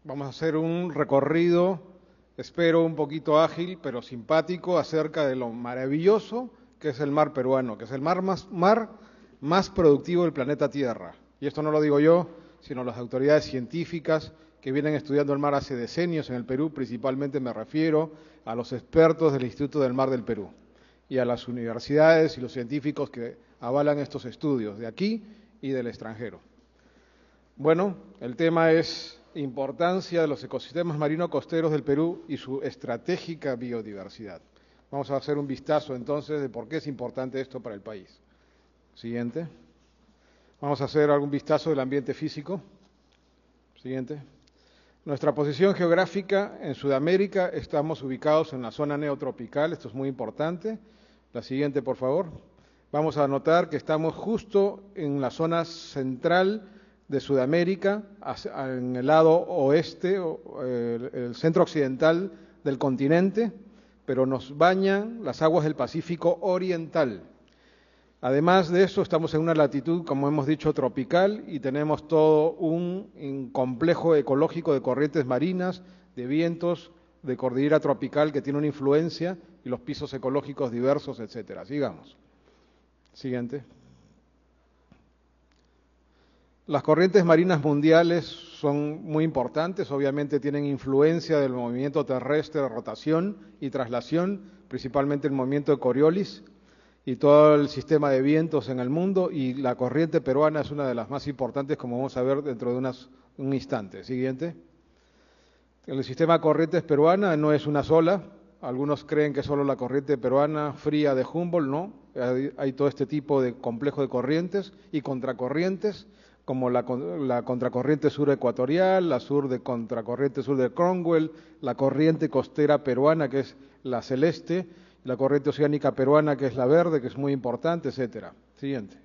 Vamos a hacer un recorrido, espero un poquito ágil, pero simpático, acerca de lo maravilloso que es el mar peruano, que es el mar más productivo del planeta Tierra. Y esto no lo digo yo, sino las autoridades científicas que vienen estudiando el mar hace decenios en el Perú. Principalmente me refiero a los expertos del Instituto del Mar del Perú y a las universidades y los científicos que avalan estos estudios de aquí y del extranjero. Bueno, el tema es importancia de los ecosistemas marino-costeros del Perú y su estratégica biodiversidad. Vamos a hacer un vistazo entonces de por qué es importante esto para el país. Siguiente. Vamos a hacer algún vistazo del ambiente físico. Siguiente. Nuestra posición geográfica en Sudamérica, estamos ubicados en la zona neotropical, esto es muy importante. La siguiente, por favor. Vamos a notar que estamos justo en la zona central de Sudamérica, en el lado oeste, el centro occidental del continente, pero nos bañan las aguas del Pacífico Oriental. Además de eso, estamos en una latitud, como hemos dicho, tropical, y tenemos todo un complejo ecológico de corrientes marinas, de vientos, de cordillera tropical que tiene una influencia, y los pisos ecológicos diversos, etcétera. Sigamos. Siguiente. Las corrientes marinas mundiales son muy importantes, obviamente tienen influencia del movimiento terrestre de rotación y traslación, principalmente el movimiento de Coriolis y todo el sistema de vientos en el mundo, y la corriente peruana es una de las más importantes, como vamos a ver dentro de un instante. Siguiente. El sistema de corrientes peruana no es una sola, algunos creen que es solo la corriente peruana fría de Humboldt, no, hay todo este tipo de complejo de corrientes y contracorrientes, como la contracorriente sur ecuatorial, la contracorriente sur de Cromwell, la corriente costera peruana, que es la celeste, la corriente oceánica peruana, que es la verde, que es muy importante, etcétera. Siguiente.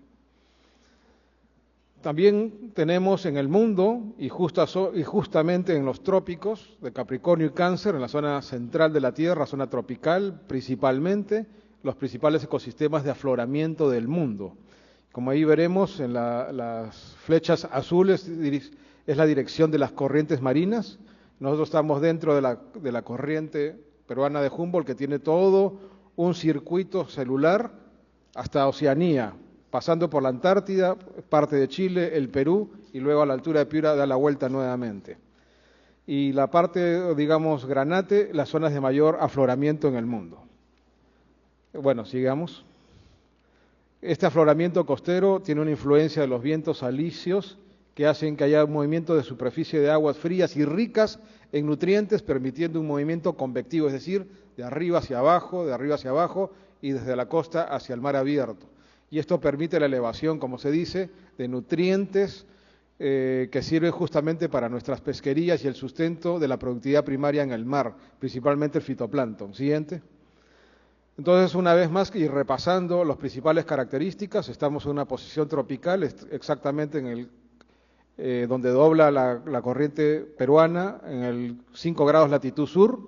También tenemos en el mundo, y justamente en los trópicos de Capricornio y Cáncer, en la zona central de la Tierra, zona tropical principalmente, los principales ecosistemas de afloramiento del mundo. Como ahí veremos en las flechas azules es la dirección de las corrientes marinas. Nosotros estamos dentro de la corriente peruana de Humboldt, que tiene todo un circuito celular hasta Oceanía, pasando por la Antártida, parte de Chile, el Perú, y luego a la altura de Piura da la vuelta nuevamente. Y la parte, digamos, granate, las zonas de mayor afloramiento en el mundo. Bueno, sigamos. Este afloramiento costero tiene una influencia de los vientos alisios que hacen que haya un movimiento de superficie de aguas frías y ricas en nutrientes, permitiendo un movimiento convectivo, es decir, de arriba hacia abajo y desde la costa hacia el mar abierto. Y esto permite la elevación, como se dice, de nutrientes que sirven justamente para nuestras pesquerías y el sustento de la productividad primaria en el mar, principalmente el fitoplancton. Siguiente. Entonces, una vez más, y repasando las principales características, estamos en una posición tropical, exactamente en donde dobla la corriente peruana, en el 5 grados latitud sur,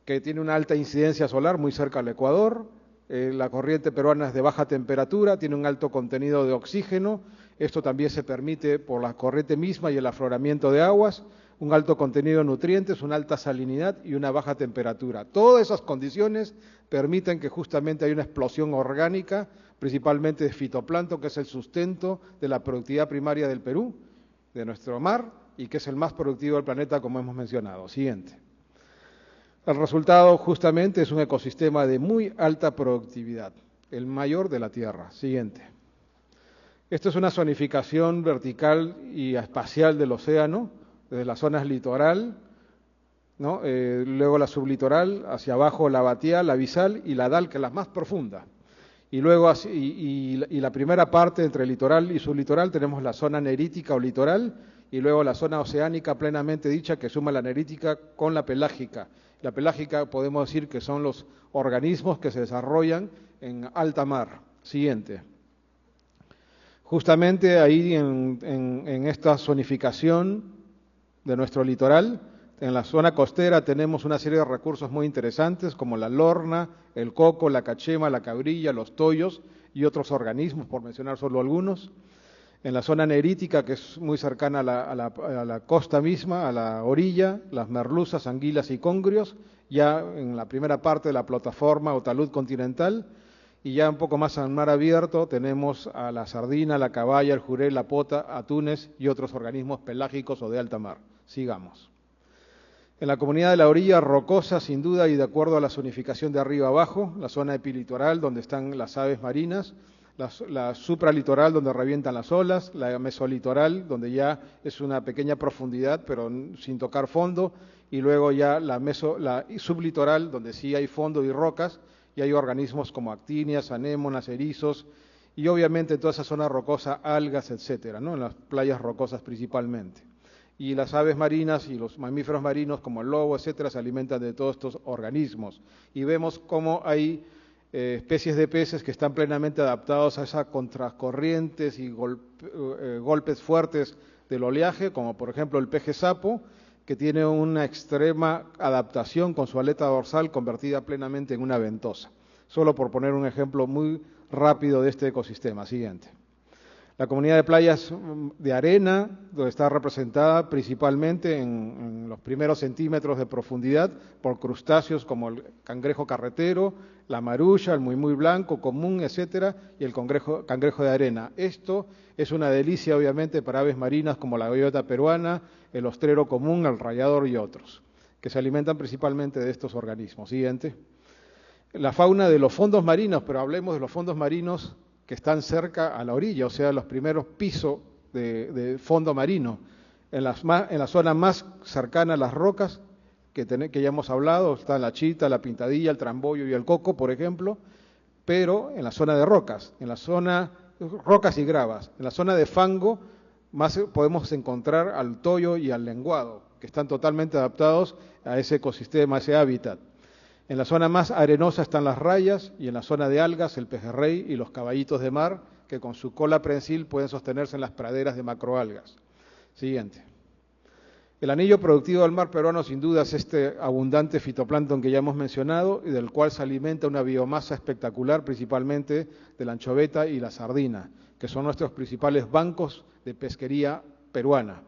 que tiene una alta incidencia solar muy cerca al Ecuador. La corriente peruana es de baja temperatura, tiene un alto contenido de oxígeno, esto también se permite por la corriente misma y el afloramiento de aguas, un alto contenido de nutrientes, una alta salinidad y una baja temperatura. Todas esas condiciones permiten que justamente haya una explosión orgánica, principalmente de fitoplancton, que es el sustento de la productividad primaria del Perú, de nuestro mar, y que es el más productivo del planeta, como hemos mencionado. Siguiente. El resultado justamente es un ecosistema de muy alta productividad, el mayor de la Tierra. Siguiente. Esto es una zonificación vertical y espacial del océano, desde las zonas litoral, ¿no? Luego la sublitoral, hacia abajo la batial, la abisal y la dal, que es la más profunda. Y luego y la primera parte entre litoral y sublitoral tenemos la zona nerítica o litoral, y luego la zona oceánica plenamente dicha, que suma la nerítica con la pelágica. La pelágica podemos decir que son los organismos que se desarrollan en alta mar. Siguiente. Justamente ahí en esta zonificación de nuestro litoral, en la zona costera tenemos una serie de recursos muy interesantes como la lorna, el coco, la cachema, la cabrilla, los toyos y otros organismos, por mencionar solo algunos. En la zona nerítica, que es muy cercana a la costa misma, a la orilla, las merluzas, anguilas y congrios, ya en la primera parte de la plataforma o talud continental, y ya un poco más al mar abierto tenemos a la sardina, la caballa, el jurel, la pota, atunes y otros organismos pelágicos o de alta mar. Sigamos. En la comunidad de la orilla rocosa, sin duda, y de acuerdo a la zonificación de arriba abajo, la zona epilitoral, donde están las aves marinas, la supralitoral, donde revientan las olas, la mesolitoral, donde ya es una pequeña profundidad, pero sin tocar fondo, y luego ya la sublitoral, donde sí hay fondo y rocas, y hay organismos como actinias, anémonas, erizos, y obviamente toda esa zona rocosa, algas, etcétera, ¿no? En las playas rocosas principalmente. Y las aves marinas y los mamíferos marinos como el lobo, etcétera, se alimentan de todos estos organismos. Y vemos cómo hay especies de peces que están plenamente adaptados a esas contracorrientes y golpes fuertes del oleaje, como por ejemplo el peje sapo, que tiene una extrema adaptación con su aleta dorsal convertida plenamente en una ventosa. Solo por poner un ejemplo muy rápido de este ecosistema. Siguiente. La comunidad de playas de arena, donde está representada principalmente en los primeros centímetros de profundidad por crustáceos como el cangrejo carretero, la marulla, el muy blanco, común, etcétera, y el cangrejo de arena. Esto es una delicia, obviamente, para aves marinas como la gaviota peruana, el ostrero común, el rayador y otros, que se alimentan principalmente de estos organismos. Siguiente. La fauna de los fondos marinos, pero hablemos de los fondos marinos que están cerca a la orilla, o sea, los primeros pisos de fondo marino, en la zona más cercana a las rocas, que ya hemos hablado, está la chita, la pintadilla, el trambollo y el coco, por ejemplo, pero en la zona de rocas, rocas y gravas, en la zona de fango, más podemos encontrar al toyo y al lenguado, que están totalmente adaptados a ese ecosistema, a ese hábitat. En la zona más arenosa están las rayas y en la zona de algas el pejerrey y los caballitos de mar que con su cola prensil pueden sostenerse en las praderas de macroalgas. Siguiente. El anillo productivo del mar peruano sin duda es este abundante fitoplancton que ya hemos mencionado y del cual se alimenta una biomasa espectacular principalmente de la anchoveta y la sardina, que son nuestros principales bancos de pesquería peruana.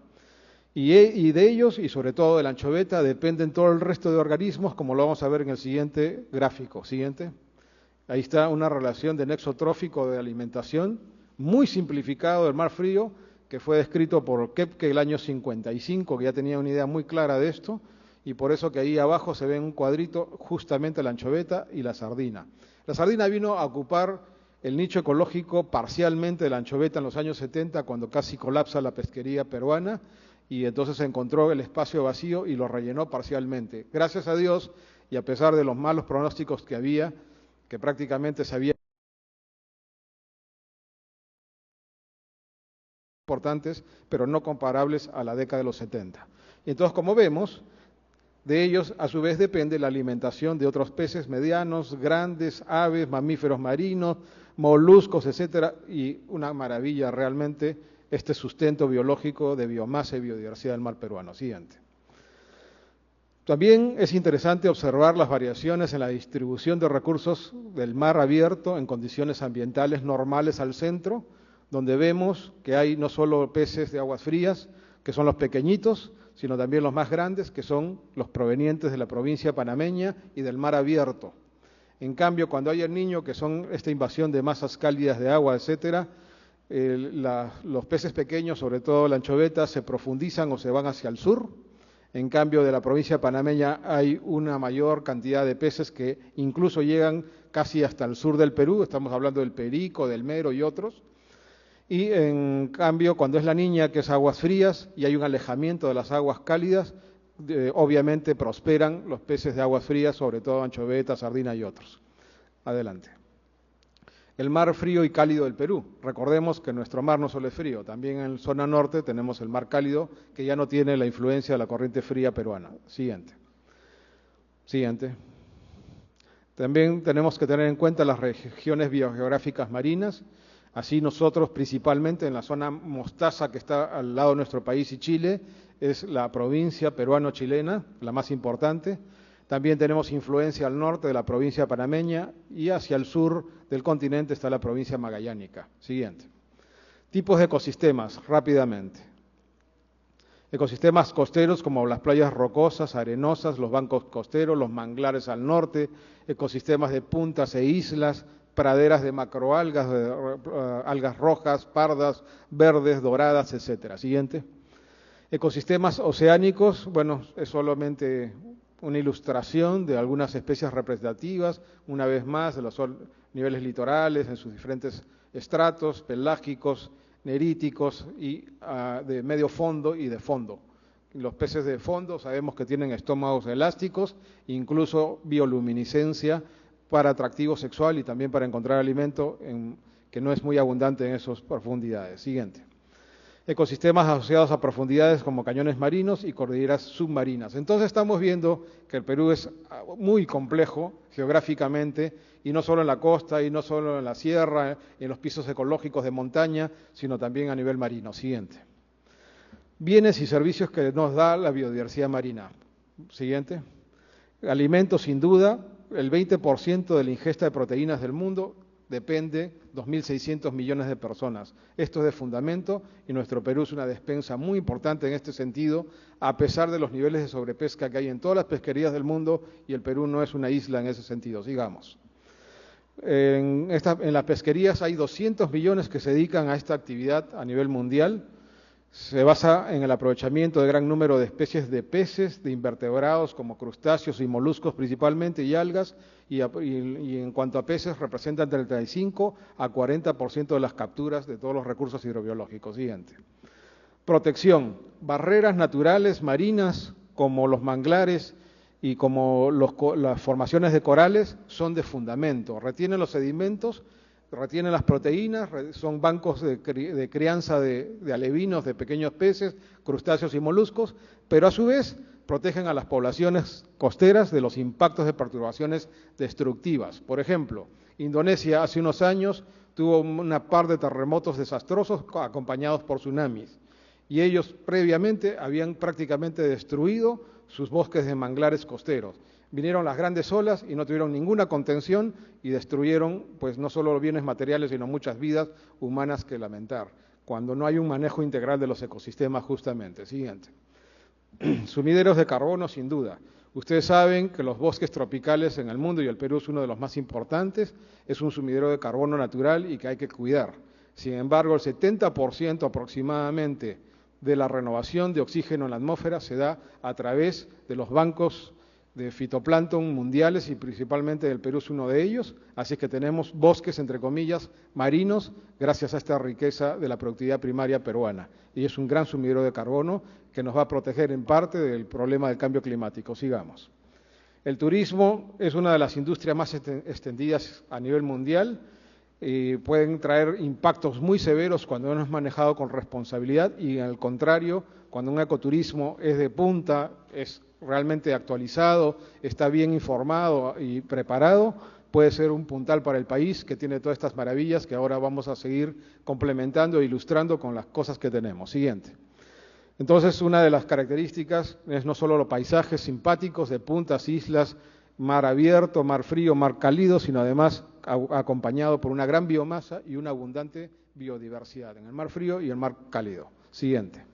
Y de ellos, y sobre todo de la anchoveta, dependen todo el resto de organismos, como lo vamos a ver en el siguiente gráfico. Siguiente. Ahí está una relación de nexo trófico de alimentación, muy simplificado del mar frío, que fue descrito por Koepke el año 55, que ya tenía una idea muy clara de esto, y por eso que ahí abajo se ve en un cuadrito justamente la anchoveta y la sardina. La sardina vino a ocupar el nicho ecológico parcialmente de la anchoveta en los años 70, cuando casi colapsa la pesquería peruana, y entonces encontró el espacio vacío y lo rellenó parcialmente. Gracias a Dios, y a pesar de los malos pronósticos que había, que prácticamente se había importantes, pero no comparables a la década de los 70. Y entonces, como vemos, de ellos a su vez depende la alimentación de otros peces medianos, grandes, aves, mamíferos marinos, moluscos, etcétera, y una maravilla realmente este sustento biológico de biomasa y biodiversidad del mar peruano. Siguiente. También es interesante observar las variaciones en la distribución de recursos del mar abierto en condiciones ambientales normales al centro, donde vemos que hay no solo peces de aguas frías, que son los pequeñitos, sino también los más grandes, que son los provenientes de la provincia panameña y del mar abierto. En cambio, cuando hay el Niño, que son esta invasión de masas cálidas de agua, etcétera, los peces pequeños, sobre todo la anchoveta, se profundizan o se van hacia el sur. En cambio, de la provincia panameña hay una mayor cantidad de peces que incluso llegan casi hasta el sur del Perú, estamos hablando del perico, del mero y otros. Y en cambio, cuando es la Niña, que es aguas frías, y hay un alejamiento de las aguas cálidas, obviamente prosperan los peces de aguas frías, sobre todo anchoveta, sardina y otros. Adelante. El mar frío y cálido del Perú. Recordemos que nuestro mar no solo es frío, también en la zona norte tenemos el mar cálido, que ya no tiene la influencia de la corriente fría peruana. Siguiente. Siguiente. También tenemos que tener en cuenta las regiones biogeográficas marinas. Así nosotros, principalmente en la zona mostaza que está al lado de nuestro país y Chile, es la provincia peruano-chilena, la más importante. También tenemos influencia al norte de la provincia panameña y hacia el sur del continente está la provincia magallánica. Siguiente. Tipos de ecosistemas, rápidamente. Ecosistemas costeros como las playas rocosas, arenosas, los bancos costeros, los manglares al norte, ecosistemas de puntas e islas, praderas de macroalgas, algas rojas, pardas, verdes, doradas, etcétera. Siguiente. Ecosistemas oceánicos, bueno, es solamente una ilustración de algunas especies representativas, una vez más, de los niveles litorales en sus diferentes estratos, pelágicos, neríticos y de medio fondo y de fondo. Los peces de fondo sabemos que tienen estómagos elásticos, incluso bioluminiscencia para atractivo sexual y también para encontrar alimento que no es muy abundante en esas profundidades. Siguiente. Ecosistemas asociados a profundidades como cañones marinos y cordilleras submarinas. Entonces estamos viendo que el Perú es muy complejo geográficamente, y no solo en la costa, y no solo en la sierra, en los pisos ecológicos de montaña, sino también a nivel marino. Siguiente. Bienes y servicios que nos da la biodiversidad marina. Siguiente. Alimentos, sin duda, el 20% de la ingesta de proteínas del mundo depende 2.600 millones de personas. Esto es de fundamento y nuestro Perú es una despensa muy importante en este sentido, a pesar de los niveles de sobrepesca que hay en todas las pesquerías del mundo, y el Perú no es una isla en ese sentido. Sigamos. En las pesquerías hay 200 millones que se dedican a esta actividad a nivel mundial. Se basa en el aprovechamiento de gran número de especies de peces, de invertebrados como crustáceos y moluscos principalmente y algas, y en cuanto a peces representan 35 a 40% de las capturas de todos los recursos hidrobiológicos. Siguiente. Protección. Barreras naturales marinas como los manglares y como las formaciones de corales son de fundamento. Retienen los sedimentos, retienen las proteínas, son bancos de crianza de alevinos, de pequeños peces, crustáceos y moluscos, pero a su vez protegen a las poblaciones costeras de los impactos de perturbaciones destructivas. Por ejemplo, Indonesia hace unos años tuvo una par de terremotos desastrosos acompañados por tsunamis, y ellos previamente habían prácticamente destruido sus bosques de manglares costeros. Vinieron las grandes olas y no tuvieron ninguna contención y destruyeron, pues, no solo los bienes materiales, sino muchas vidas humanas que lamentar, cuando no hay un manejo integral de los ecosistemas justamente. Siguiente. Sumideros de carbono, sin duda. Ustedes saben que los bosques tropicales en el mundo, y el Perú es uno de los más importantes, es un sumidero de carbono natural y que hay que cuidar. Sin embargo, el 70% aproximadamente de la renovación de oxígeno en la atmósfera se da a través de los bancos de fitoplancton mundiales, y principalmente el Perú es uno de ellos, así que tenemos bosques, entre comillas, marinos, gracias a esta riqueza de la productividad primaria peruana, y es un gran sumidero de carbono que nos va a proteger en parte del problema del cambio climático. Sigamos. El turismo es una de las industrias más extendidas a nivel mundial, y pueden traer impactos muy severos cuando no es manejado con responsabilidad, y al contrario, cuando un ecoturismo es de punta, es realmente actualizado, está bien informado y preparado, puede ser un puntal para el país que tiene todas estas maravillas que ahora vamos a seguir complementando e ilustrando con las cosas que tenemos. Siguiente. Entonces, una de las características es no solo los paisajes simpáticos de puntas, islas, mar abierto, mar frío, mar cálido, sino además acompañado por una gran biomasa y una abundante biodiversidad en el mar frío y el mar cálido. Siguiente.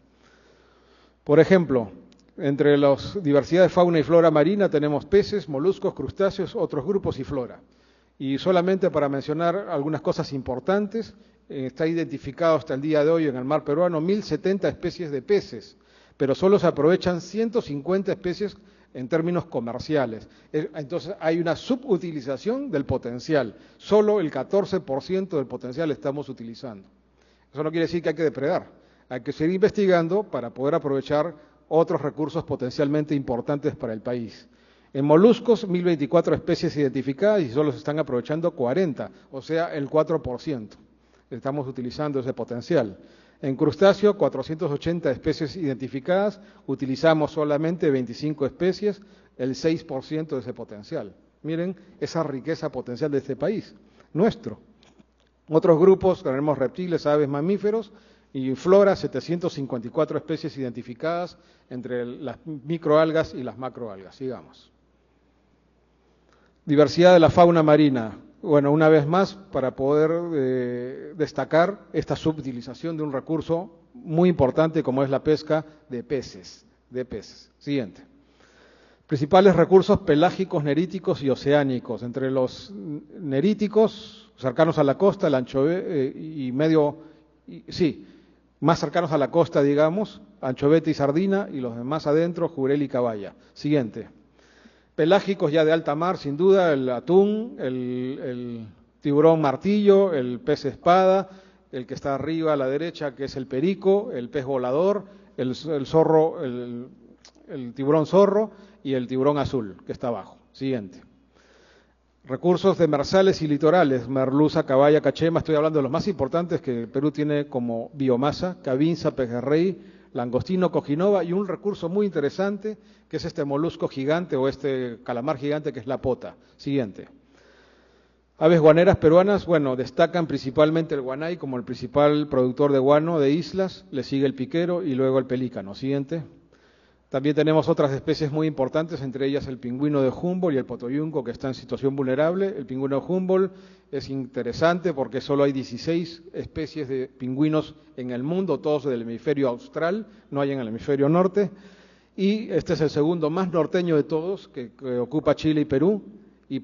Por ejemplo, entre la diversidad de fauna y flora marina tenemos peces, moluscos, crustáceos, otros grupos y flora. Y solamente para mencionar algunas cosas importantes, está identificado hasta el día de hoy en el mar peruano 1.070 especies de peces, pero solo se aprovechan 150 especies en términos comerciales. Entonces hay una subutilización del potencial, solo el 14% del potencial estamos utilizando. Eso no quiere decir que hay que depredar, hay que seguir investigando para poder aprovechar otros recursos potencialmente importantes para el país. En moluscos, 1.024 especies identificadas y solo se están aprovechando 40, o sea, el 4%. Estamos utilizando ese potencial. En crustáceo, 480 especies identificadas, utilizamos solamente 25 especies, el 6% de ese potencial. Miren esa riqueza potencial de este país, nuestro. Otros grupos, tenemos reptiles, aves, mamíferos, y flora, 754 especies identificadas entre las microalgas y las macroalgas. Sigamos. Diversidad de la fauna marina. Bueno, una vez más, para poder destacar esta subutilización de un recurso muy importante como es la pesca de peces. Siguiente. Principales recursos pelágicos, neríticos y oceánicos. Entre los neríticos, cercanos a la costa, el anchovete más cercanos a la costa, digamos, anchovete y sardina, y los demás adentro, jurel y caballa. Siguiente. Pelágicos ya de alta mar, sin duda, el atún, el tiburón martillo, el pez espada, el que está arriba a la derecha, que es el perico, el pez volador, el zorro, el tiburón zorro y el tiburón azul, que está abajo. Siguiente. Recursos demersales y litorales, merluza, caballa, cachema, estoy hablando de los más importantes que el Perú tiene como biomasa, cabinza, pejerrey, langostino, cojinova y un recurso muy interesante que es este molusco gigante o este calamar gigante que es la pota. Siguiente. Aves guaneras peruanas, bueno, destacan principalmente el guanay como el principal productor de guano de islas, le sigue el piquero y luego el pelícano. Siguiente. También tenemos otras especies muy importantes, entre ellas el pingüino de Humboldt y el potoyunco, que está en situación vulnerable. El pingüino de Humboldt es interesante porque solo hay 16 especies de pingüinos en el mundo, todos del hemisferio austral, no hay en el hemisferio norte. Y este es el segundo más norteño de todos, que ocupa Chile y Perú,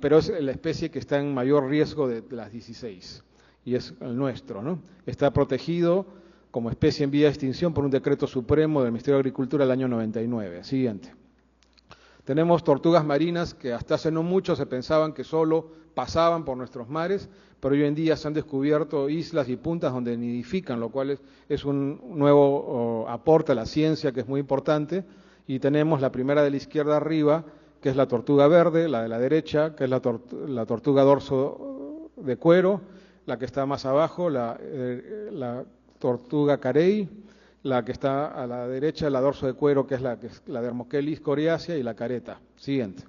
pero es la especie que está en mayor riesgo de las 16, y es el nuestro, ¿no? Está protegido como especie en vía de extinción por un decreto supremo del Ministerio de Agricultura del año 99. Siguiente. Tenemos tortugas marinas que hasta hace no mucho se pensaban que solo pasaban por nuestros mares, pero hoy en día se han descubierto islas y puntas donde nidifican, lo cual es un nuevo aporte a la ciencia que es muy importante. Y tenemos la primera de la izquierda arriba, que es la tortuga verde, la de la derecha, que es la tortuga dorso de cuero, la que está más abajo, la tortuga carey, la que está a la derecha, la dorso de cuero, que es la Dermochelis coriacea, y la careta. Siguiente.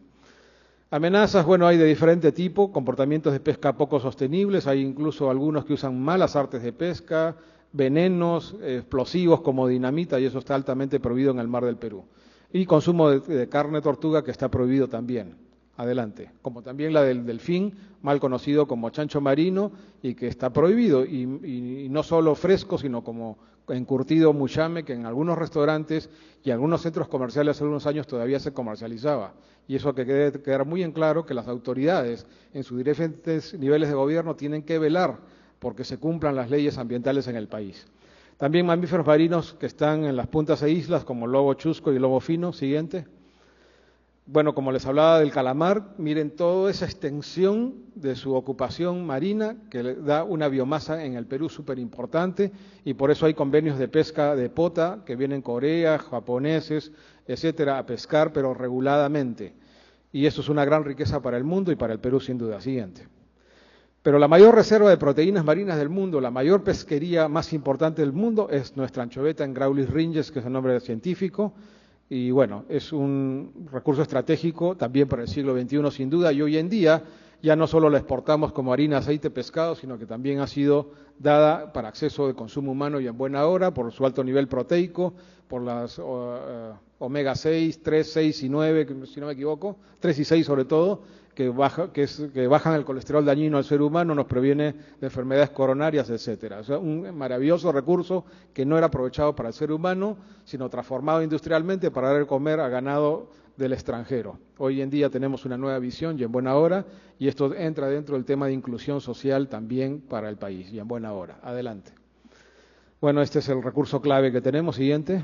Amenazas, bueno, hay de diferente tipo, comportamientos de pesca poco sostenibles, hay incluso algunos que usan malas artes de pesca, venenos, explosivos como dinamita, y eso está altamente prohibido en el mar del Perú. Y consumo de carne de tortuga, que está prohibido también. Adelante. Como también la del delfín, mal conocido como chancho marino, y que está prohibido, y no solo fresco, sino como encurtido muchame, que en algunos restaurantes y algunos centros comerciales hace unos años todavía se comercializaba. Y eso que debe quedar muy en claro que las autoridades en sus diferentes niveles de gobierno tienen que velar porque se cumplan las leyes ambientales en el país. También mamíferos marinos que están en las puntas e islas, como el lobo chusco y el lobo fino. Siguiente. Bueno, como les hablaba del calamar, miren toda esa extensión de su ocupación marina que le da una biomasa en el Perú súper importante, y por eso hay convenios de pesca de pota que vienen Corea, japoneses, etcétera, a pescar, pero reguladamente. Y eso es una gran riqueza para el mundo y para el Perú sin duda. Siguiente. Pero la mayor reserva de proteínas marinas del mundo, la mayor pesquería más importante del mundo es nuestra anchoveta en Graulis ringes, que es el nombre científico. Y bueno, es un recurso estratégico también para el siglo XXI sin duda, y hoy en día ya no solo la exportamos como harina, aceite, pescado, sino que también ha sido dada para acceso de consumo humano y en buena hora por su alto nivel proteico, por las omega 6, 3, 6 y 9, si no me equivoco, 3 y 6 sobre todo, que bajan el colesterol dañino al ser humano, nos previene de enfermedades coronarias, etcétera. O sea, un maravilloso recurso que no era aprovechado para el ser humano, sino transformado industrialmente para dar de comer a ganado del extranjero. Hoy en día tenemos una nueva visión y en buena hora, y esto entra dentro del tema de inclusión social también para el país, y en buena hora. Adelante. Bueno, este es el recurso clave que tenemos. Siguiente.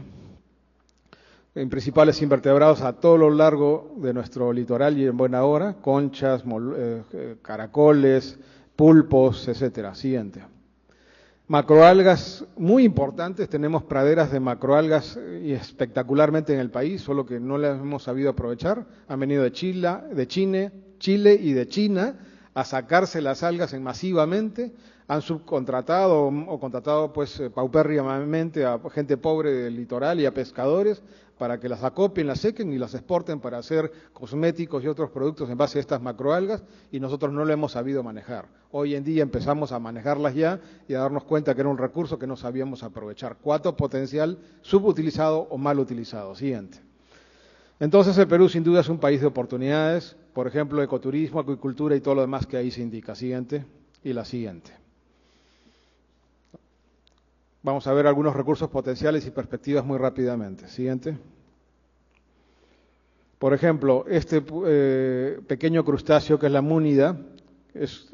En principales invertebrados a todo lo largo de nuestro litoral y en buena hora, conchas, caracoles, pulpos, etcétera. Siguiente. Macroalgas muy importantes, tenemos praderas de macroalgas y espectacularmente en el país, solo que no las hemos sabido aprovechar. Han venido de Chile y de China a sacarse las algas masivamente, han subcontratado o contratado pues paupérrimamente a gente pobre del litoral y a pescadores para que las acopien, las sequen y las exporten para hacer cosméticos y otros productos en base a estas macroalgas, y nosotros no lo hemos sabido manejar. Hoy en día empezamos a manejarlas ya y a darnos cuenta que era un recurso que no sabíamos aprovechar. Cuarto potencial subutilizado o mal utilizado. Siguiente. Entonces el Perú sin duda es un país de oportunidades, por ejemplo, ecoturismo, acuicultura y todo lo demás que ahí se indica. Siguiente y la siguiente. Vamos a ver algunos recursos potenciales y perspectivas muy rápidamente. Siguiente. Por ejemplo, este pequeño crustáceo que es la múnida,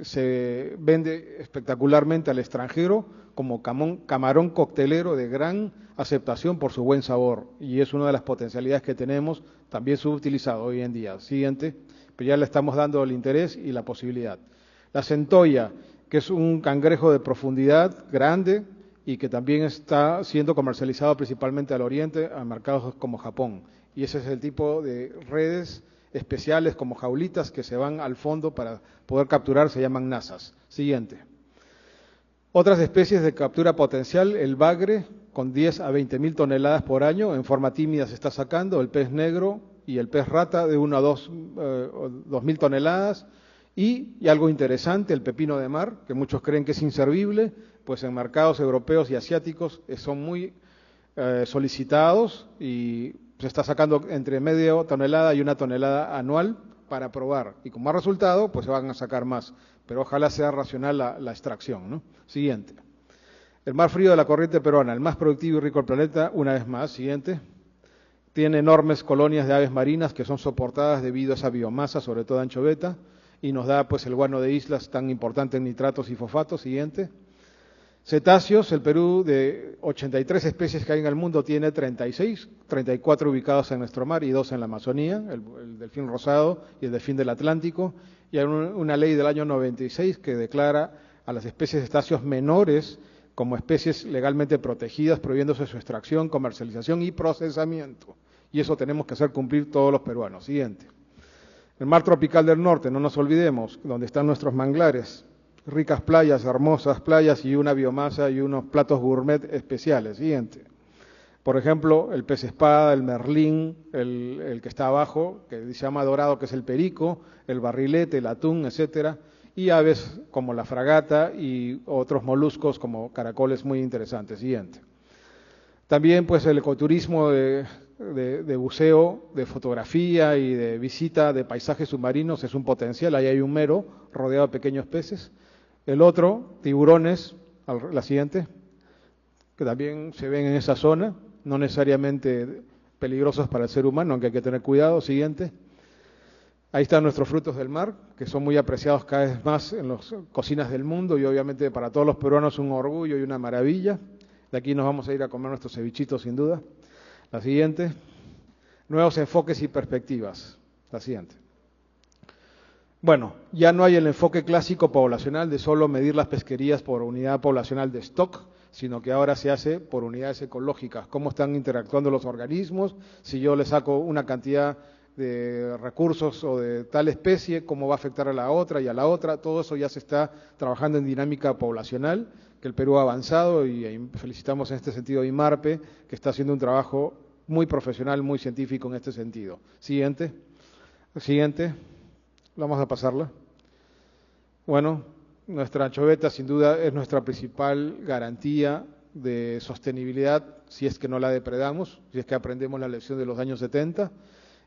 se vende espectacularmente al extranjero como camarón coctelero de gran aceptación por su buen sabor, y es una de las potencialidades que tenemos, también subutilizado hoy en día. Siguiente, pero ya le estamos dando el interés y la posibilidad. La centolla, que es un cangrejo de profundidad grande y que también está siendo comercializado principalmente al oriente, a mercados como Japón, y ese es el tipo de redes especiales como jaulitas que se van al fondo para poder capturar, se llaman nazas. Siguiente. Otras especies de captura potencial, el bagre con 10 a 20 mil toneladas por año, en forma tímida se está sacando, el pez negro y el pez rata de 1 a 2 mil toneladas, y algo interesante, el pepino de mar, que muchos creen que es inservible, pues en mercados europeos y asiáticos son muy solicitados y se está sacando entre media tonelada y 1 tonelada anual para probar, y como resultado pues se van a sacar más, pero ojalá sea racional la extracción, ¿no? Siguiente. El mar frío de la corriente peruana, el más productivo y rico del planeta, una vez más. Siguiente. Tiene enormes colonias de aves marinas que son soportadas debido a esa biomasa, sobre todo anchoveta, y nos da pues el guano de islas tan importante en nitratos y fosfatos. Siguiente. Cetáceos, el Perú de 83 especies que hay en el mundo tiene 36, 34 ubicados en nuestro mar y 2 en la Amazonía, el delfín rosado y el delfín del Atlántico, y hay una ley del año 96 que declara a las especies de cetáceos menores como especies legalmente protegidas, prohibiéndose su extracción, comercialización y procesamiento. Y eso tenemos que hacer cumplir todos los peruanos. Siguiente. El mar tropical del norte, no nos olvidemos, donde están nuestros manglares, ricas playas, hermosas playas y una biomasa y unos platos gourmet especiales. Siguiente. Por ejemplo, el pez espada, el merlín, el que está abajo, que se llama dorado, que es el perico, el barrilete, el atún, etcétera, y aves como la fragata y otros moluscos como caracoles muy interesantes. Siguiente. También pues el ecoturismo de buceo, de fotografía y de visita de paisajes submarinos es un potencial. Ahí hay un mero rodeado de pequeños peces. El otro, tiburones, la siguiente, que también se ven en esa zona, no necesariamente peligrosos para el ser humano, aunque hay que tener cuidado. Siguiente. Ahí están nuestros frutos del mar, que son muy apreciados cada vez más en las cocinas del mundo y obviamente para todos los peruanos un orgullo y una maravilla. De aquí nos vamos a ir a comer nuestros cevichitos sin duda. La siguiente. Nuevos enfoques y perspectivas. La siguiente. Bueno, ya no hay el enfoque clásico poblacional de solo medir las pesquerías por unidad poblacional de stock, sino que ahora se hace por unidades ecológicas. Cómo están interactuando los organismos, si yo le saco una cantidad de recursos o de tal especie, cómo va a afectar a la otra y a la otra. Todo eso ya se está trabajando en dinámica poblacional, que el Perú ha avanzado y felicitamos en este sentido a IMARPE, que está haciendo un trabajo muy profesional, muy científico en este sentido. Siguiente. Siguiente. Vamos a pasarla. Bueno, nuestra anchoveta sin duda es nuestra principal garantía de sostenibilidad si es que no la depredamos, si es que aprendemos la lección de los años 70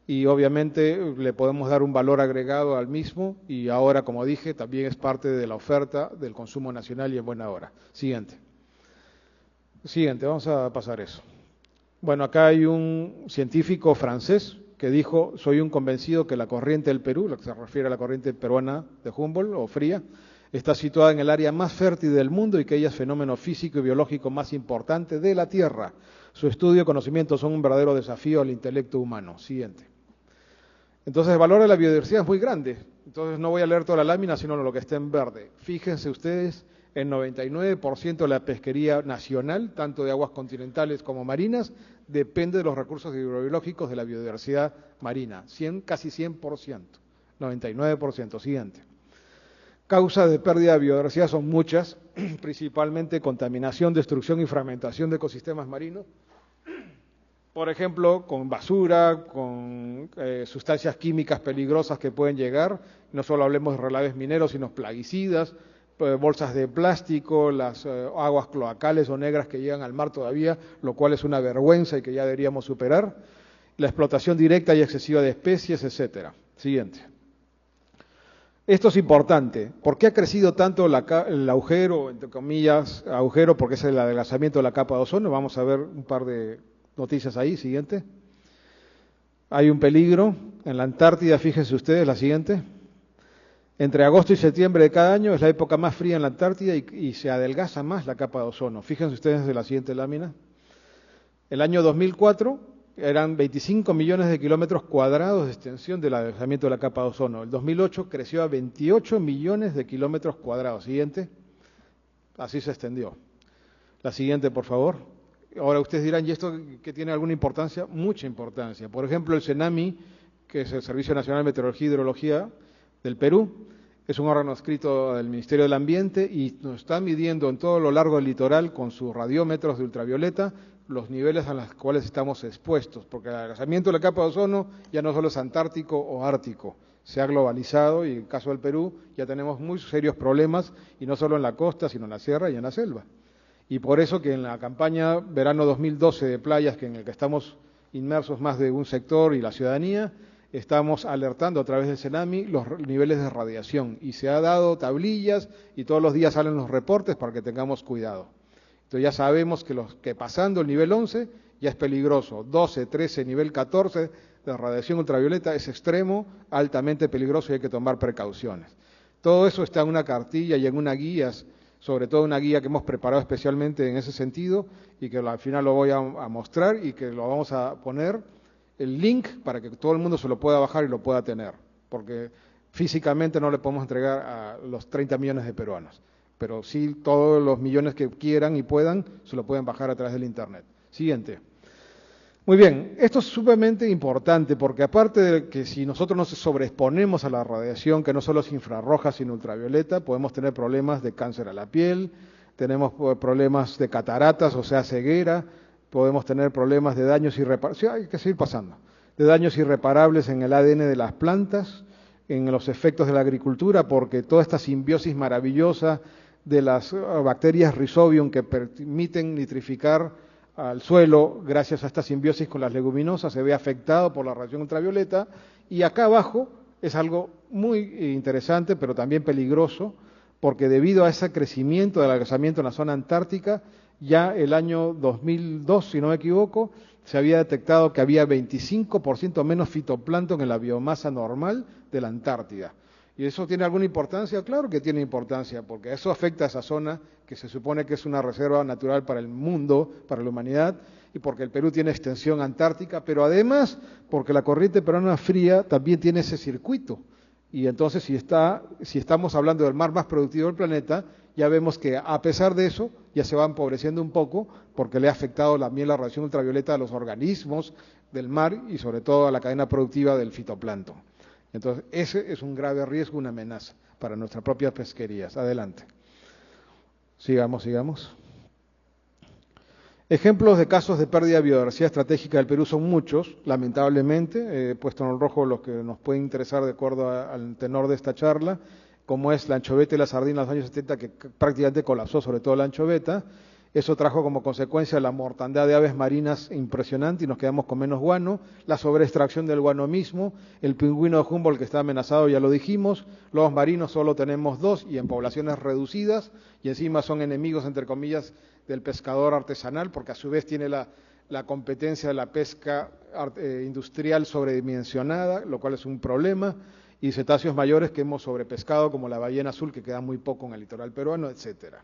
y obviamente le podemos dar un valor agregado al mismo y ahora, como dije, también es parte de la oferta del consumo nacional y en buena hora. Siguiente. Siguiente, vamos a pasar eso. Bueno, acá hay un científico francés que dijo, soy un convencido que la corriente del Perú, lo que se refiere a la corriente peruana de Humboldt o fría, está situada en el área más fértil del mundo y que ella es fenómeno físico y biológico más importante de la Tierra. Su estudio y conocimiento son un verdadero desafío al intelecto humano. Siguiente. Entonces el valor de la biodiversidad es muy grande. Entonces no voy a leer toda la lámina, sino lo que está en verde. Fíjense ustedes, el 99% de la pesquería nacional, tanto de aguas continentales como marinas, depende de los recursos hidrobiológicos de la biodiversidad marina. Casi 100%, 99%. Siguiente. Causas de pérdida de biodiversidad son muchas, principalmente contaminación, destrucción y fragmentación de ecosistemas marinos. Por ejemplo, con basura, con sustancias químicas peligrosas que pueden llegar, no solo hablemos de relaves mineros, sino plaguicidas, bolsas de plástico, las aguas cloacales o negras que llegan al mar todavía, lo cual es una vergüenza y que ya deberíamos superar. la explotación directa y excesiva de especies, etcétera. Siguiente. Esto es importante. ¿Por qué ha crecido tanto el agujero, entre comillas, agujero? Porque es el adelgazamiento de la capa de ozono. Vamos a ver un par de noticias ahí. Siguiente. Hay un peligro en la Antártida, fíjense ustedes, la siguiente. Entre agosto y septiembre de cada año es la época más fría en la Antártida y se adelgaza más la capa de ozono. Fíjense ustedes en la siguiente lámina. El año 2004 eran 25 millones de kilómetros cuadrados de extensión del adelgazamiento de la capa de ozono. El 2008 creció a 28 millones de kilómetros cuadrados. Siguiente. Así se extendió. La siguiente, por favor. Ahora ustedes dirán, ¿y esto qué tiene alguna importancia? Mucha importancia. Por ejemplo, el CENAMI, que es el Servicio Nacional de Meteorología y Hidrología del Perú, es un órgano adscrito del Ministerio del Ambiente y nos está midiendo en todo lo largo del litoral con sus radiómetros de ultravioleta los niveles a los cuales estamos expuestos, porque el adelgazamiento de la capa de ozono ya no solo es antártico o ártico, se ha globalizado y en el caso del Perú ya tenemos muy serios problemas y no solo en la costa, sino en la sierra y en la selva. Y por eso que en la campaña verano 2012 de playas, en el que estamos inmersos más de un sector y la ciudadanía, estamos alertando a través del CENAMI los niveles de radiación y se ha dado tablillas y todos los días salen los reportes para que tengamos cuidado. Entonces ya sabemos que pasando el nivel 11 ya es peligroso, 12, 13, nivel 14 de radiación ultravioleta es extremo, altamente peligroso y hay que tomar precauciones. Todo eso está en una cartilla y en una guía, sobre todo una guía que hemos preparado especialmente en ese sentido y que al final lo voy a mostrar y que lo vamos a poner el link para que todo el mundo se lo pueda bajar y lo pueda tener, porque físicamente no le podemos entregar a los 30 millones de peruanos, pero sí todos los millones que quieran y puedan se lo pueden bajar a través del Internet. Siguiente. Muy bien, esto es sumamente importante porque aparte de que si nosotros nos sobreexponemos a la radiación, que no solo es infrarroja sino ultravioleta, podemos tener problemas de cáncer a la piel, tenemos problemas de cataratas, o sea, ceguera, podemos tener problemas de daños irreparables, sí, hay que seguir pasando, de daños irreparables en el ADN de las plantas, en los efectos de la agricultura, porque toda esta simbiosis maravillosa de las bacterias Rhizobium que permiten nitrificar al suelo, gracias a esta simbiosis con las leguminosas, se ve afectado por la radiación ultravioleta, y acá abajo es algo muy interesante, pero también peligroso, porque debido a ese crecimiento del adelgazamiento en la zona antártica, ya el año 2002, si no me equivoco, se había detectado que había 25% menos fitoplancton en la biomasa normal de la Antártida. ¿Y eso tiene alguna importancia? Claro que tiene importancia, porque eso afecta a esa zona que se supone que es una reserva natural para el mundo, para la humanidad, y porque el Perú tiene extensión antártica, pero además porque la corriente peruana fría también tiene ese circuito. Y entonces si estamos hablando del mar más productivo del planeta, ya vemos que a pesar de eso ya se va empobreciendo un poco porque le ha afectado también la radiación ultravioleta a los organismos del mar y sobre todo a la cadena productiva del fitoplancton. Entonces ese es un grave riesgo, una amenaza para nuestras propias pesquerías. Adelante. Sigamos. Ejemplos de casos de pérdida de biodiversidad estratégica del Perú son muchos, lamentablemente. He puesto en rojo los que nos pueden interesar de acuerdo al tenor de esta charla, como es la anchoveta y la sardina en los años 70, que prácticamente colapsó, sobre todo la anchoveta. Eso trajo como consecuencia la mortandad de aves marinas impresionante y nos quedamos con menos guano, la sobreextracción del guano mismo, el pingüino de Humboldt que está amenazado, ya lo dijimos, lobos marinos solo tenemos 2 y en poblaciones reducidas y encima son enemigos, entre comillas, del pescador artesanal porque a su vez tiene la competencia de la pesca industrial sobredimensionada, lo cual es un problema, y cetáceos mayores que hemos sobrepescado como la ballena azul que queda muy poco en el litoral peruano, etcétera.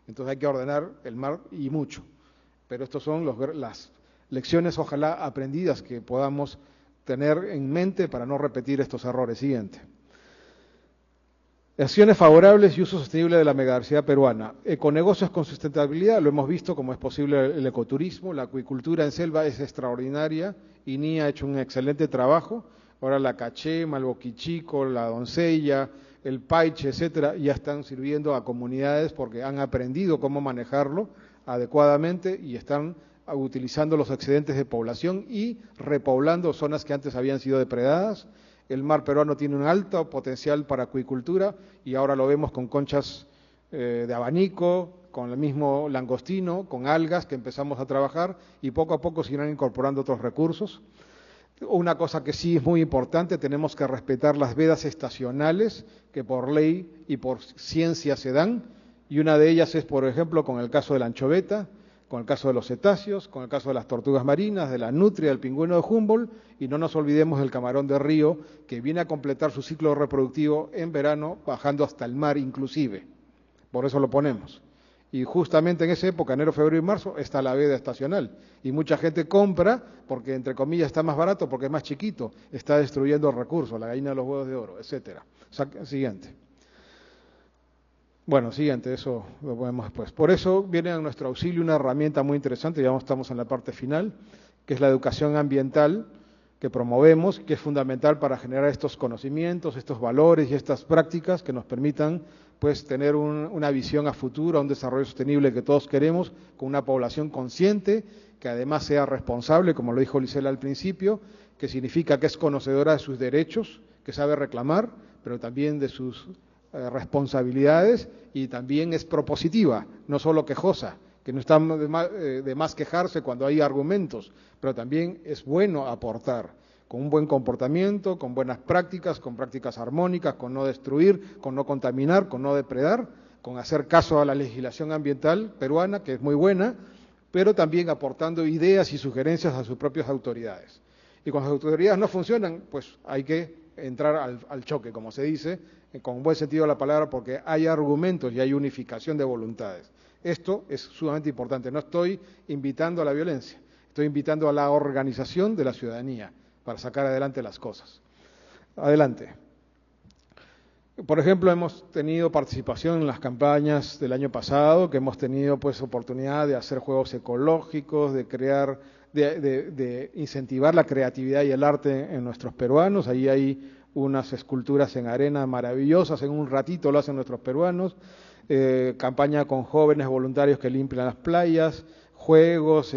Entonces hay que ordenar el mar y mucho. Pero estas son las lecciones, ojalá aprendidas, que podamos tener en mente para no repetir estos errores. Siguiente. Acciones favorables y uso sostenible de la megadiversidad peruana. Econegocios con sustentabilidad, lo hemos visto como es posible el ecoturismo, la acuicultura en selva es extraordinaria, INI ha hecho un excelente trabajo. Ahora la cachema, el boquichico, la doncella, el paiche, etcétera, ya están sirviendo a comunidades porque han aprendido cómo manejarlo adecuadamente y están utilizando los excedentes de población y repoblando zonas que antes habían sido depredadas. El mar peruano tiene un alto potencial para acuicultura y ahora lo vemos con conchas de abanico, con el mismo langostino, con algas que empezamos a trabajar y poco a poco se irán incorporando otros recursos. Una cosa que sí es muy importante, tenemos que respetar las vedas estacionales que por ley y por ciencia se dan, y una de ellas es, por ejemplo, con el caso de la anchoveta, con el caso de los cetáceos, con el caso de las tortugas marinas, de la nutria, del pingüino de Humboldt, y no nos olvidemos del camarón de río, que viene a completar su ciclo reproductivo en verano, bajando hasta el mar inclusive. Por eso lo ponemos. Y justamente en esa época, enero, febrero y marzo, está la veda estacional. Y mucha gente compra porque, entre comillas, está más barato, porque es más chiquito, está destruyendo recursos, la gallina de los huevos de oro, etcétera. Siguiente. Bueno, siguiente, eso lo podemos después. Por eso viene a nuestro auxilio una herramienta muy interesante, ya estamos en la parte final, que es la educación ambiental que promovemos, que es fundamental para generar estos conocimientos, estos valores y estas prácticas que nos permitan pues tener una visión a futuro, un desarrollo sostenible que todos queremos, con una población consciente, que además sea responsable, como lo dijo Lisela al principio, que significa que es conocedora de sus derechos, que sabe reclamar, pero también de sus responsabilidades, y también es propositiva, no solo quejosa, que no está de más quejarse cuando hay argumentos, pero también es bueno aportar con un buen comportamiento, con buenas prácticas, con prácticas armónicas, con no destruir, con no contaminar, con no depredar, con hacer caso a la legislación ambiental peruana, que es muy buena, pero también aportando ideas y sugerencias a sus propias autoridades. Y cuando las autoridades no funcionan, pues hay que entrar al choque, como se dice, con buen sentido de la palabra, porque hay argumentos y hay unificación de voluntades. Esto es sumamente importante. No estoy invitando a la violencia, estoy invitando a la organización de la ciudadanía para sacar adelante las cosas. Adelante. Por ejemplo, hemos tenido participación en las campañas del año pasado, que hemos tenido pues oportunidad de hacer juegos ecológicos, de crear, de incentivar la creatividad y el arte en nuestros peruanos. Ahí hay unas esculturas en arena maravillosas, en un ratito lo hacen nuestros peruanos. Campaña con jóvenes voluntarios que limpian las playas, juegos,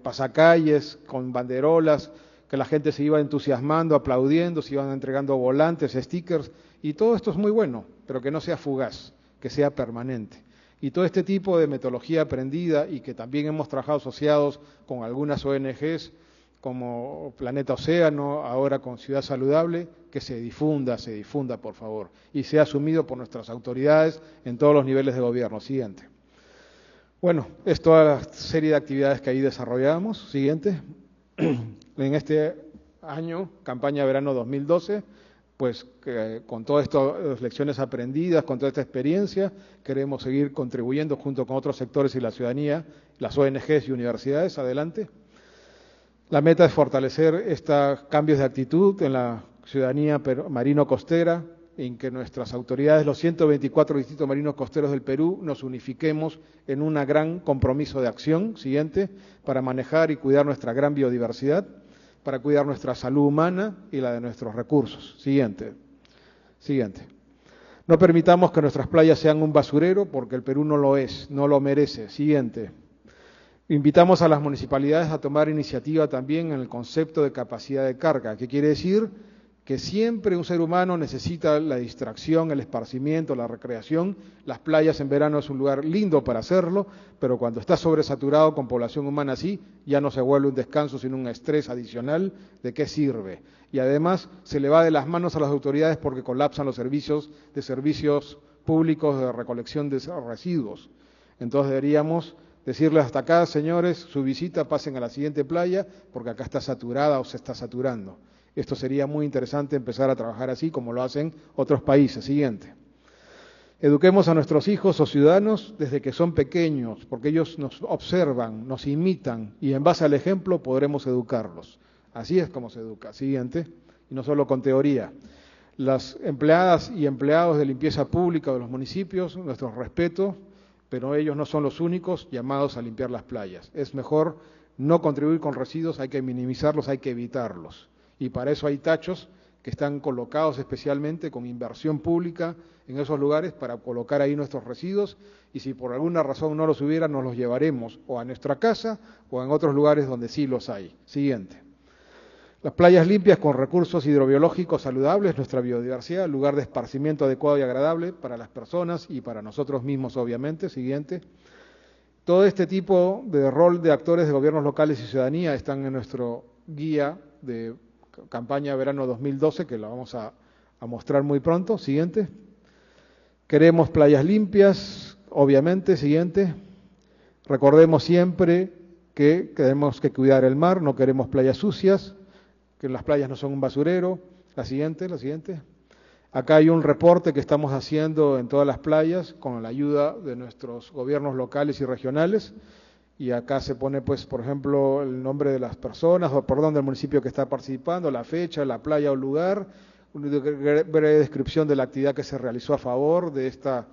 pasacalles con banderolas, que la gente se iba entusiasmando, aplaudiendo, se iban entregando volantes, stickers, y todo esto es muy bueno, pero que no sea fugaz, que sea permanente. Y todo este tipo de metodología aprendida, y que también hemos trabajado asociados con algunas ONGs, como Planeta Océano, ahora con Ciudad Saludable, que se difunda, por favor, y sea asumido por nuestras autoridades en todos los niveles de gobierno. Siguiente. Bueno, es toda la serie de actividades que ahí desarrollamos. Siguiente. En este año, campaña verano 2012, pues con todas estas lecciones aprendidas, con toda esta experiencia, queremos seguir contribuyendo junto con otros sectores y la ciudadanía, las ONGs y universidades. Adelante. La meta es fortalecer estos cambios de actitud en la ciudadanía marino-costera, en que nuestras autoridades, los 124 distritos marinos costeros del Perú, nos unifiquemos en un gran compromiso de acción, siguiente, para manejar y cuidar nuestra gran biodiversidad, para cuidar nuestra salud humana y la de nuestros recursos. Siguiente. No permitamos que nuestras playas sean un basurero, porque el Perú no lo es, no lo merece. Siguiente. Invitamos a las municipalidades a tomar iniciativa también en el concepto de capacidad de carga, que quiere decir que siempre un ser humano necesita la distracción, el esparcimiento, la recreación. Las playas en verano es un lugar lindo para hacerlo, pero cuando está sobresaturado con población humana así, ya no se vuelve un descanso, sino un estrés adicional. ¿De qué sirve? Y además se le va de las manos a las autoridades porque colapsan los servicios públicos de recolección de residuos. Entonces deberíamos decirles hasta acá, señores, su visita, pasen a la siguiente playa, porque acá está saturada o se está saturando. Esto sería muy interesante empezar a trabajar así, como lo hacen otros países. Siguiente. Eduquemos a nuestros hijos o ciudadanos desde que son pequeños, porque ellos nos observan, nos imitan, y en base al ejemplo podremos educarlos. Así es como se educa. Siguiente. Y no solo con teoría. Las empleadas y empleados de limpieza pública de los municipios, nuestro respeto, pero ellos no son los únicos llamados a limpiar las playas. Es mejor no contribuir con residuos, hay que minimizarlos, hay que evitarlos. Y para eso hay tachos que están colocados especialmente con inversión pública en esos lugares para colocar ahí nuestros residuos, y si por alguna razón no los hubiera, nos los llevaremos o a nuestra casa o en otros lugares donde sí los hay. Siguiente. Las playas limpias con recursos hidrobiológicos saludables, nuestra biodiversidad, lugar de esparcimiento adecuado y agradable para las personas y para nosotros mismos, obviamente. Siguiente. Todo este tipo de rol de actores de gobiernos locales y ciudadanía están en nuestro guía de campaña verano 2012, que la vamos a mostrar muy pronto. Siguiente. Queremos playas limpias, obviamente. Siguiente. Recordemos siempre que tenemos que cuidar el mar, no queremos playas sucias, que las playas no son un basurero. La siguiente, la siguiente. Acá hay un reporte que estamos haciendo en todas las playas con la ayuda de nuestros gobiernos locales y regionales. Y acá se pone, pues, por ejemplo, el nombre de las personas, o perdón, del municipio que está participando, la fecha, la playa o lugar, una breve descripción de la actividad que se realizó a favor de esta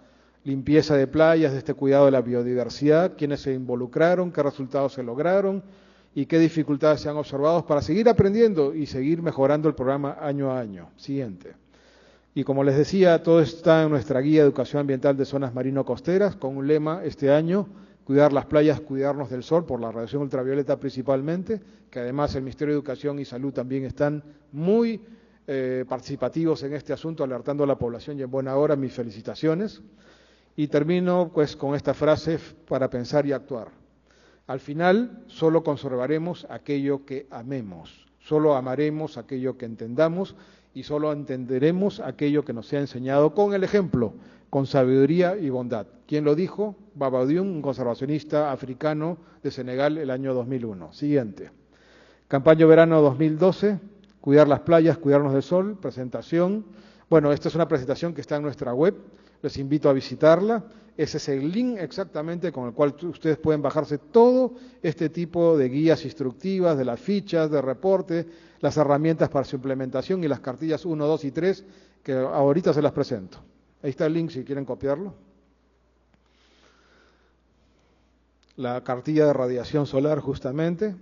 limpieza de playas, de este cuidado de la biodiversidad, quiénes se involucraron, qué resultados se lograron y qué dificultades se han observado para seguir aprendiendo y seguir mejorando el programa año a año. Siguiente. Y como les decía, todo está en nuestra guía de educación ambiental de zonas marino-costeras, con un lema este año: cuidar las playas, cuidarnos del sol por la radiación ultravioleta principalmente, que además el Ministerio de Educación y Salud también están muy participativos en este asunto, alertando a la población, y en buena hora. Mis felicitaciones. Y termino pues con esta frase para pensar y actuar. Al final solo conservaremos aquello que amemos, solo amaremos aquello que entendamos y solo entenderemos aquello que nos sea enseñado con el ejemplo, con sabiduría y bondad. ¿Quién lo dijo? Baba Dioum, un conservacionista africano de Senegal, el año 2001. Siguiente. Campaña verano 2012, cuidar las playas, cuidarnos del sol, presentación. Bueno, esta es una presentación que está en nuestra web, les invito a visitarla. Ese es el link exactamente con el cual ustedes pueden bajarse todo este tipo de guías instructivas, de las fichas, de reporte, las herramientas para su implementación y las cartillas 1, 2 y 3, que ahorita se las presento. Ahí está el link si quieren copiarlo. La cartilla de radiación solar justamente,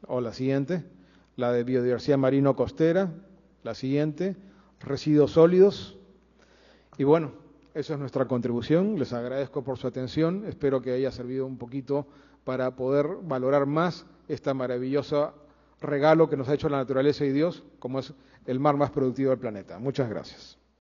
o la siguiente, la de biodiversidad marino-costera, la siguiente, residuos sólidos. Y bueno, esa es nuestra contribución. Les agradezco por su atención. Espero que haya servido un poquito para poder valorar más esta maravillosa regalo que nos ha hecho la naturaleza y Dios, como es el mar más productivo del planeta. Muchas gracias.